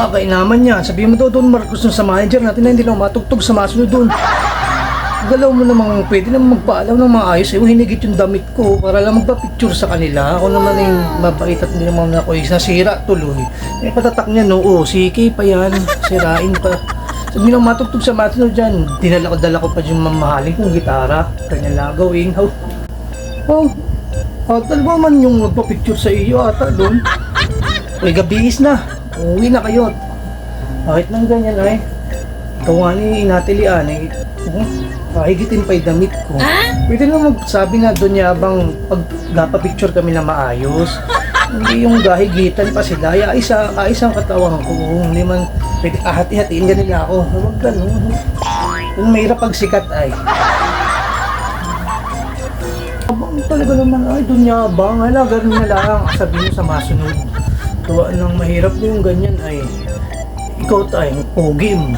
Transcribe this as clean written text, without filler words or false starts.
Kainaman niya. Sabihin mo daw doon, Marcos, sa manager natin na hindi na matugtog sa masunod doon. Galaw mo namang pwede naman magpaalam ng maayos. Hinigit yung damit ko para lang magpa-picture sa kanila. Ako naman yung mabait at hindi naman ako nasira tuloy. Patatak niya, no, si Kay pa yan. Sirain pa. Sabi nang matugtog sa masunod dyan. Dala ko pa yung mamahaling kong gitara. Kanya lang gawin. Talaga man yung magpa-picture sa iyo ata doon. Uy, gabihis na. Uwi na kayo. Bakit nang ganyan ay? Ikaw nga ni Natilian eh. Kahigitin pa yung damit ko. Pwede naman magsabi na doon yabang pag picture kami na maayos. Hindi yung gahigitan pa sila. Ayos ang katawan ko. Hindi man pwede hati-hatiin ka nila ako. Huwag ganun. Yung mahirap pag sikat ay. Abang talaga naman ay doon yabang. Hala, ganun na lang. Sabihin mo sa masunod. Tuwaan ng mahirap yung ganyan ay ikaw tayong pogi mo.